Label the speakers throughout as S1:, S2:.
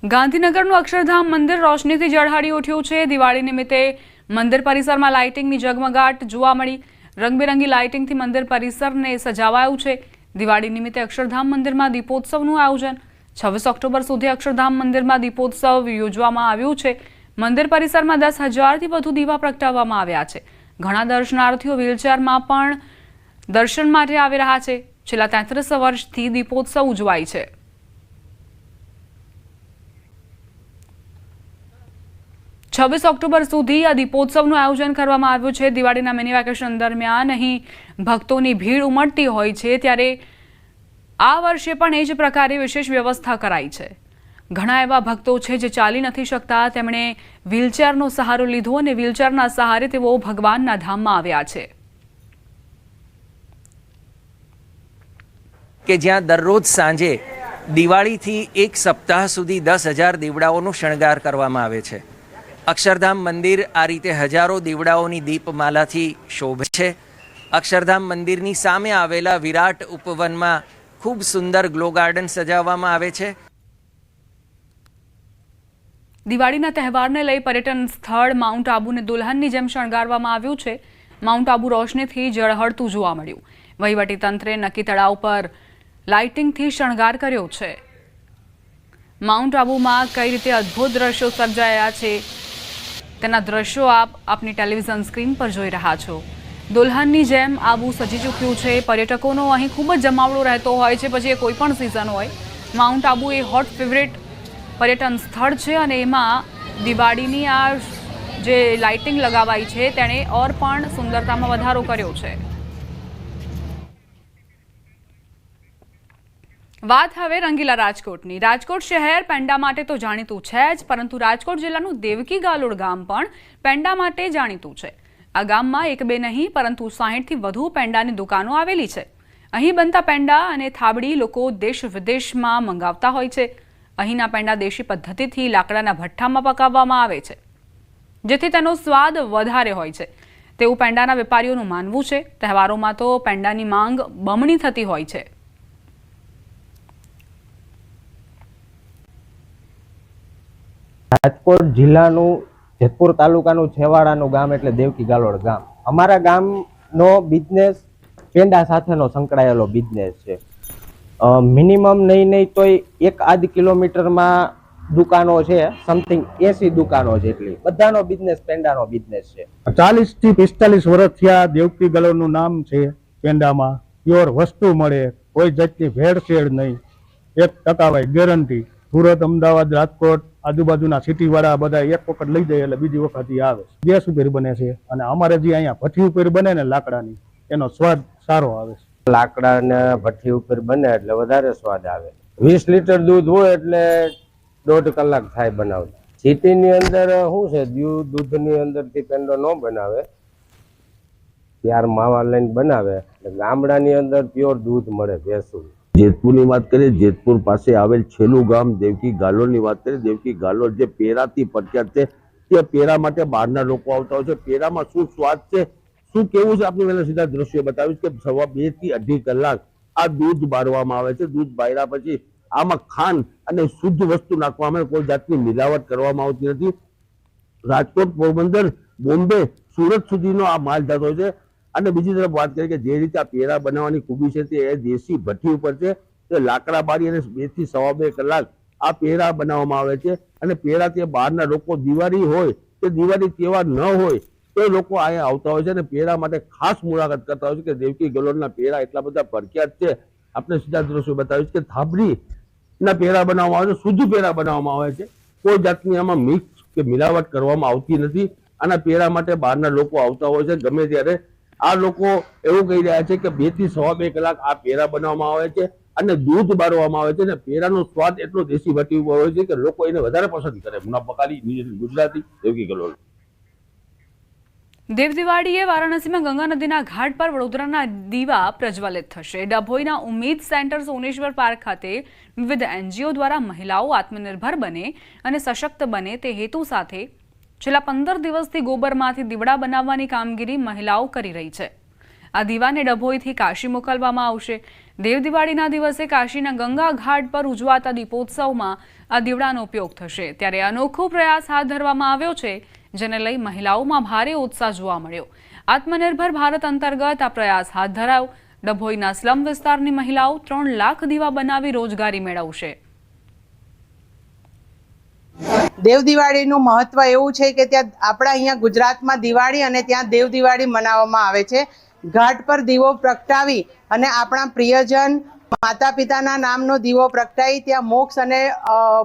S1: ગાંધીનગરનું અક્ષરધામ મંદિર રોશનીથી ઝળહળી ઉઠ્યું છે। દિવાળી નિમિત્તે મંદિર પરિસરમાં લાઇટિંગની ઝગમગાટ જોવા મળી। રંગબેરંગી લાઇટિંગથી મંદિર પરિસરને સજાવાયું છે। દિવાળી નિમિત્તે અક્ષરધામ મંદિરમાં દીપોત્સવનું આયોજન 26 ઓક્ટોબર સુધી અક્ષરધામ મંદિરમાં દીપોત્સવ યોજવામાં આવ્યું છે। મંદિર પરિસરમાં 10,000થી વધુ દીવા પ્રગટાવવામાં આવ્યા છે। ઘણા દર્શનાર્થીઓ વ્હીલચેરમાં પણ દર્શન માટે આવી રહ્યા છે। છેલ્લા 33 વર્ષથી દીપોત્સવ ઉજવાય છે। छब्बीस ऑक्टोबर सुधी आ दीपोत्सवનું आयोजन કરવામાં આવ્યું છે। દિવાળીના મિની વેકેશન દરમિયાન અહીં ભક્તોની ભીડ ઉમટતી હોય છે, ત્યારે આ વર્ષે પણ એ જ પ્રકારે વિશેષ વ્યવસ્થા કરાઈ છે। ઘણા એવા ભક્તો છે જે ચાલી નથી શકતા, તેમણે વ્હીલચેરનો સહારો લીધો અને વ્હીલચેરના સહારે તેઓ ભગવાનના ધામમાં આવ્યા છે।
S2: કે જ્યાં દરરોજ સાંજે દિવાળીથી એક સપ્તાહ સુધી 10,000 દીવડાઓનો શણગાર કરવામાં આવે છે। અક્ષરધામ મંદિર આ રીતે હજારો દીવડાઓની દીપમાલાથી શોભે છે। અક્ષરધામ મંદિરની સામે આવેલા વિરાટ ઉપવનમાં ખૂબ સુંદર ગ્લો ગાર્ડન સજાવવામાં આવે છે।
S1: દિવાળીના તહેવારને લઈ પર્યટન સ્થળ માઉન્ટ આબુને દુલ્હનની જેમ શણગારવામાં આવ્યું છે। માઉન્ટ આબુ રોશનીથી ઝળહળતું જોવા મળ્યું। વહીવટીતંત્રે નક્કી તળાવ પર લાઇટિંગથી શણગાર કર્યો છે। માઉન્ટ આબુમાં કઈ રીતે અદ્ભુત દ્રશ્યો સર્જાયા છે તેના દ્રશ્યો આપની ટેલિવિઝન સ્ક્રીન પર જોઈ રહ્યા છો। દુલ્હનની જેમ આબુ સજી ચૂક્યું છે। પર્યટકોનો અહીં ખૂબ જ જમાવડો રહેતો હોય છે, પછી એ કોઈ પણ સિઝન હોય। માઉન્ટ આબુ એ હોટ ફેવરેટ પર્યટન સ્થળ છે અને એમાં દિવાળીની આ જે લાઇટિંગ લગાવાઈ છે તેણે ઓર પણ સુંદરતામાં વધારો કર્યો છે। વાત હવે રંગીલા રાજકોટની। રાજકોટ શહેર પેંડા માટે તો જાણીતું છે જ, પરંતુ રાજકોટ જિલ્લાનું દેવકી ગાલોડ ગામ પણ પેંડા માટે જાણીતું છે। આ ગામમાં એક બે નહીં પરંતુ 60થી વધુ પેંડાની દુકાનો આવેલી છે। અહીં બનતા પેંડા અને થાબડી લોકો દેશ વિદેશમાં મંગાવતા હોય છે। અહીંના પેંડા દેશી પદ્ધતિથી લાકડાના ભઠ્ઠામાં પકાવવામાં આવે છે, જેથી તેનો સ્વાદ વધારે હોય છે તેવું પેંડાના વેપારીઓનું માનવું છે। તહેવારોમાં તો પેંડાની માંગ બમણી થતી હોય છે।
S3: રાજકોટ જિલ્લાનું જેતપુર તાલુકાનું છેવાડાનું ગામ એટલે દેવકી ગાલોડ ગામ। અમારા ગામનો બિઝનેસ પેંડા સાથેનો સંકળાયેલો બિઝનેસ છે। મિનિમમ નહીં તોય 1.5 કિલોમીટરમાં દુકાનો છે, સમથિંગ 80 દુકાનો જેટલી, બધાનો બિઝનેસ પેંડાનો બિઝનેસ છે।
S4: 40 થી 45 વર્ષ થયા દેવકી ગાલોડનું નામ છે। પેંડામાં પ્યોર વસ્તુ મળે, કોઈ જાતની ભેળસેળ નહીં, 1% ગેરંટી। સુરત, અમદાવાદ, રાજકોટ આજુબાજુના સિટી વાળા બધા એક વખત લઈ જાય એટલે બીજી વખત આવે। ગેસ ઉપર બને છે અને અમારે જે અહીંયા ભઠ્ઠી ઉપર બને ને લાકડાની, એનો સ્વાદ સારો આવે છે।
S3: લાકડા ને ભઠ્ઠી ઉપર બને એટલે વધારે સ્વાદ આવે। 20 લીટર દૂધ હોય એટલે 1.5 કલાક થાય બનાવતા। સિટીની અંદર શું છે, દૂધની અંદરથી પેંડો ન બનાવે, ત્યાર માવા લઈને બનાવે। એટલે ગામડાની અંદર પ્યોર દૂધ મળે ભેંસું।
S5: જેતપુરની વાત કરીએ, જેતપુર પાસે આવેલ છેલ્લું ગામ દેવકી ગાલોડની વાત કરીએ। દેવકી ગાલોડ જે પેરાથી પ્રખ્યાત છે, તે પેરા માટે બહારના લોકો આવતા હોય છે। પેરામાં શું સ્વાદ છે, શું કેવું છે, આપની પહેલા સીધા દ્રશ્ય બતાવીશ કે 2 થી 2.5 કલાક આ દૂધ બાળવામાં આવે છે। દૂધ બાળ્યા પછી આમાં ખાંડ અને શુદ્ધ વસ્તુ નાખવામાં આવે, કોઈ જાતની મિલાવટ કરવામાં આવતી નથી। રાજકોટ, પોરબંદર, બોમ્બે, સુરત સુધીનો આ માલ જતો હોય છે। અને બીજી તરફ વાત કરીએ કે જે રીતે આ પેરા બનાવવાની ખૂબી છે તે દેશી ભઠ્ઠી ઉપર છે। તે લાકડા બાળી અને 2 થી 2.5 કલાક આ પેરા બનાવવામાં આવે છે। અને પેરા તે બહારના લોકો દિવાળી હોય કે દિવાળી તહેવાર ન હોય તો લોકો અહીંયા આવતા હોય છે અને પેરા માટે ખાસ મુલાકાત કરતા હોય છે કે દેવકી ગાલોડના પેરા એટલા બધા પ્રખ્યાત છે। આપણે સીધા દ્રશ્યો બતાવીશ કે થાબડીના પેરા બનાવવામાં આવે છે, શુદ્ધ પેરા બનાવવામાં આવે છે, કોઈ જાતની આમાં મિક્સ કે મિલાવટ કરવામાં આવતી નથી। આના પેરા માટે બહારના લોકો આવતા હોય છે ગમે ત્યારે। આ લોકો એવું કહી રહ્યા છે કે 2 થી 2.5 કલાક આ પેરા બનાવવામાં આવે છે અને દૂધ બાળવામાં આવે છે અને પેરાનો સ્વાદ એટલો દેશી ભઠ્ઠી ઉપર હોય છે કે લોકો એને વધારે પસંદ કરે। મુના બકાલી, ગુજરાતી, દેવકી ગાલોડ।
S1: દેવ દિવાળીએ વારાણસીમાં ગંગા નદીના ઘાટ પર વડોદરાના દીવા પ્રજ્વલિત થશે। ડભોઈના ઉમ્મીદ સેન્ટર સોનેશ્વર પાર્ક ખાતે વિવિધ NGO દ્વારા મહિલાઓ આત્મનિર્ભર બને અને સશક્ત બને તે હેતુ સાથે છેલ્લા 15 દિવસથી ગોબરમાંથી દીવડા બનાવવાની કામગીરી મહિલાઓ કરી રહી છે। આ દીવાને ડભોઈથી કાશી મોકલવામાં આવશે। દેવ દિવાળીના દિવસે કાશીના ગંગા ઘાટ પર ઉજવાતા દીપોત્સવમાં આ દીવડાનો ઉપયોગ થશે, ત્યારે અનોખો પ્રયાસ હાથ ધરવામાં આવ્યો છે, જેને લઈ મહિલાઓમાં ભારે ઉત્સાહ જોવા મળ્યો। આત્મનિર્ભર ભારત અંતર્ગત આ પ્રયાસ હાથ ધરાયો। ડભોઈના સ્લમ વિસ્તારની મહિલાઓ 3 લાખ દીવા બનાવી રોજગારી મેળવશે।
S6: દેવ દિવાળીનું મહત્વ એવું છે કે ત્યાં આપણા અહીંયા ગુજરાતમાં દિવાળી અને ત્યાં દેવ દિવાળી મનાવવામાં આવે છે। ઘાટ પર દીવો પ્રગટાવી અને આપણા પ્રિયજન માતા પિતાના નામનો દીવો પ્રગટાવી ત્યાં મોક્ષ અને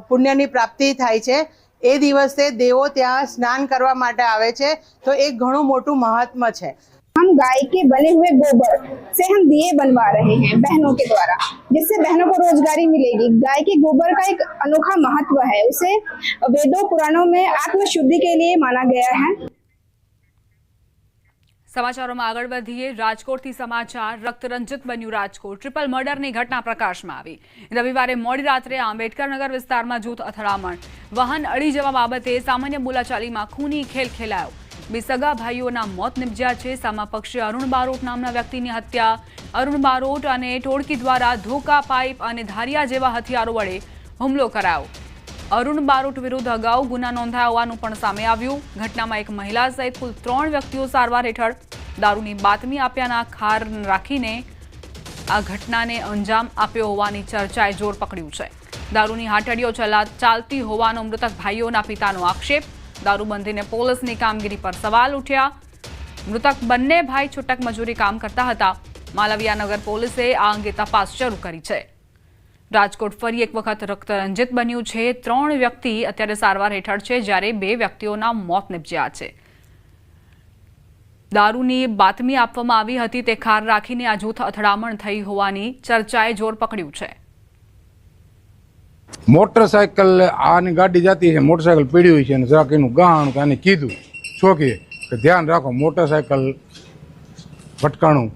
S6: પુણ્યની પ્રાપ્તિ થાય છે। એ દિવસે દેવો ત્યાં સ્નાન કરવા માટે આવે છે, તો એક ઘણું મોટું મહાત્મ્ય છે।
S7: हम गाय के बने हुए गोबर से हम दिए बनवा रहे हैं बहनों के द्वारा, जिससे बहनों को रोजगारी मिलेगी। गाय के गोबर का एक अनोखा महत्व है, उसे वेदों पुराणों में आत्मशुद्धि के लिए माना गया है।
S1: સમાચારોમાં આગળ વધીએ। રાજકોટથી સમાચાર। રક્તરંજિત બન્યું રાજકોટ। ટ્રિપલ મર્ડરની ઘટના પ્રકાશમાં આવી। રવિવારે મોડી રાત્રે આંબેડકર નગર વિસ્તારમાં જૂથ અથડામણ, વાહન અડી જવા બાબતે સામાન્ય બોલાચાલીમાં ખૂની ખેલ ખેલાયો। બે સગા ભાઈઓના મોત નિપજ્યા છે। સામા પક્ષે અરુણ બારોટ નામના વ્યક્તિની હત્યા। અરુણ બારોટ અને ટોળકી દ્વારા ધોકા, પાઇપ અને ધારિયા જેવા હથિયારો વડે હુમલો કરાયો। અરુણ બારોટ વિરુદ્ધ અગાઉ ગુના નોંધાયા હોવાનું પણ સામે આવ્યું। ઘટનામાં એક મહિલા સહિત કુલ 3 વ્યક્તિઓ સારવાર હેઠળ। દારૂની બાતમી આપ્યાના ખાર રાખીને આ ઘટનાને અંજામ આપ્યો હોવાની ચર્ચાએ જોર પકડ્યું છે। દારૂની હાટડીઓ ચાલતી હોવાનો મૃતક ભાઈઓના પિતાનો આક્ષેપ। દારૂબંધીને પોલીસની કામગીરી પર સવાલ ઉઠ્યા। મૃતક બંને ભાઈ છૂટક મજૂરી કામ કરતા હતા। માલવીયાનગર પોલીસે આ અંગે તપાસ શરૂ કરી છે। રાજકોટ ફરી એક વખત રક્તરંજિત બન્યું છે। 3 વ્યક્તિ અત્યારે સારવાર હેઠળ છે, જ્યારે 2 વ્યક્તિઓના મોત નિપજ્યા છે। દારૂની બાતમી આપવામાં આવી હતી, તે ખાર રાખીને આ જૂથ અથડામણ થઈ હોવાની ચર્ચાએ જોર પકડ્યું છે।
S8: મોટરસાયકલ આની ગાડી જતી છે, મોટરસાયકલ પીડી હોય છે અને જરાક એનું ગાણ કે આને કીધું છોકરીએ કે ધ્યાન રાખો, મોટરસાયકલ ભટકાણું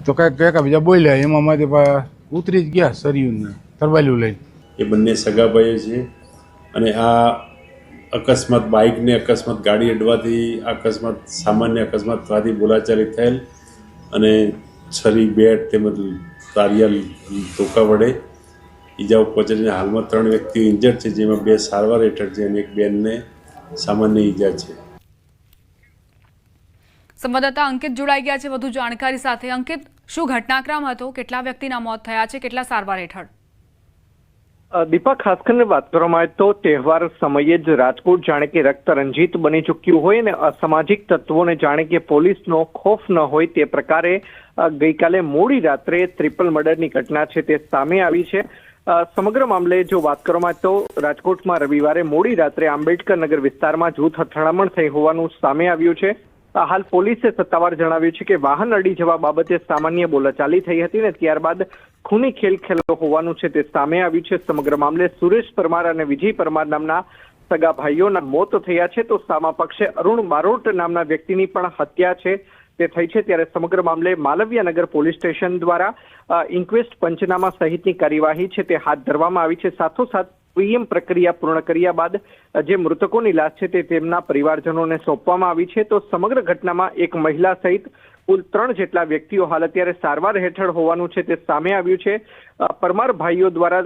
S8: તો કંઈક બીજા બોલ્યા, એમાં મારી ઉતરી જ ગયા સરિયુને તરબાલ્યું લઈને।
S9: એ બંને સગા ભાઈઓ છે અને આ અકસ્માત બાઇકને અકસ્માત ગાડી અડવાથી અકસ્માત સામાન્ય અકસ્માતવાદી બોલાચાલી થયેલ અને છરી, બેટ તેમજ તારિયા ધોકા વડે ઈજાઓ પહોંચીને હાલમાં 3 વ્યક્તિઓ ઇન્જર્ડ છે, જેમાં 2 સારવાર હેઠળ છે અને એક બેનને સામાન્ય ઈજા છે।
S1: સંવાદદાતા અંકિત જોડાઈ ગયા છે વધુ જાણકારી સાથે। અંકિત, શું ઘટનાક્રમ હતો? કેટલા વ્યક્તિના મોત થયા છે? કેટલા સારવાર હેઠળ?
S10: દીપા, ખાસ કરીને વાત કરવામાં આવે તો તહેવાર સમયે જ રાજકોટ જાણે કે રક્તરંજિત બની ચૂક્યું હોય અને અસામાજિક તત્વોને જાણે કે પોલીસનો ખોફ ન હોય તે પ્રકારે ગઈકાલે મોડી રાત્રે ટ્રિપલ મર્ડરની ઘટના છે તે સામે આવી છે। સમગ્ર મામલે જો વાત કરવામાં આવે તો રાજકોટમાં રવિવારે મોડી રાત્રે આંબેડકર નગર વિસ્તારમાં જૂથ અથડામણ થઈ હોવાનું સામે આવ્યું છે। હાલ પોલીસે સત્તાવાર જણાવ્યું છે કે વાહન અડી જવા બાબતે સામાન્ય બોલાચાલી થઈ હતી ને ત્યારબાદ ખૂની ખેલ ખેલાયો હોવાનું છે તે સામે આવ્યું છે। સમગ્ર મામલે સુરેશ પરમાર અને વિજય પરમાર નામના સગા ભાઈઓના મોત થયા છે, તો સામા પક્ષે અરુણ બારોટ નામના વ્યક્તિની પણ હત્યા છે તે થઈ છે। ત્યારે સમગ્ર મામલે માલવીયાનગર પોલીસ સ્ટેશન દ્વારા ઇન્ક્વેસ્ટ પંચનામા સહિતની કાર્યવાહી છે તે હાથ ધરવામાં આવી છે। સાથોસાથ પીએમ પ્રક્રિયા પૂર્ણ કર્યા બાદ જે મૃતકોની લાશ છે તે તેમના પરિવારજનોને સોંપવામાં આવી છે। તો સમગ્ર ઘટનામાં એક મહિલા સહિત કુલ 3 જેટલા વ્યક્તિઓ હાલ અત્યારે સારવાર હેઠળ હોવાનું છે તે સામે આવ્યું છે। પરમાર ભાઈઓ દ્વારા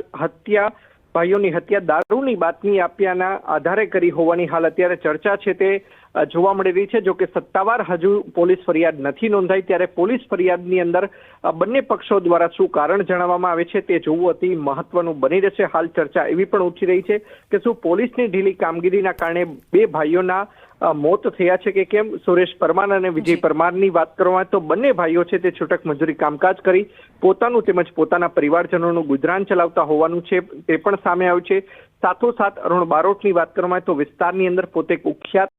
S10: ભાઈઓની હત્યા દારૂની બાતમી આપ્યાના આધારે કરી હોવાની હાલ અત્યારે ચર્ચા છે તે જોવા મળી રહી છે। જો કે સત્તાવાર હજુ પોલીસ ફરિયાદ નથી નોંધાઈ, ત્યારે પોલીસ ફરિયાદની અંદર બંને પક્ષો દ્વારા શું કારણ જણાવવામાં આવે છે તે જોવું અતિ મહત્વનું બની રહેશે। હાલ ચર્ચા એવી પણ ઉઠી રહી છે કે શું પોલીસની ઢીલી કામગીરીના કારણે 2 ભાઈઓના મોત થયા છે કે કેમ? સુરેશ પરમાર અને વિજય પરમારની વાત કરવામાં આવે તો બંને ભાઈઓ છે તે છૂટક મજૂરી કામકાજ કરી પોતાનું તેમજ પોતાના પરિવારજનોનું ગુજરાન ચલાવતા હોવાનું છે તે પણ સામે આવ્યું છે। સાથોસાથ અરુણ બારોટની વાત કરવામાં આવે તો વિસ્તારની અંદર પોતે કુખ્યાત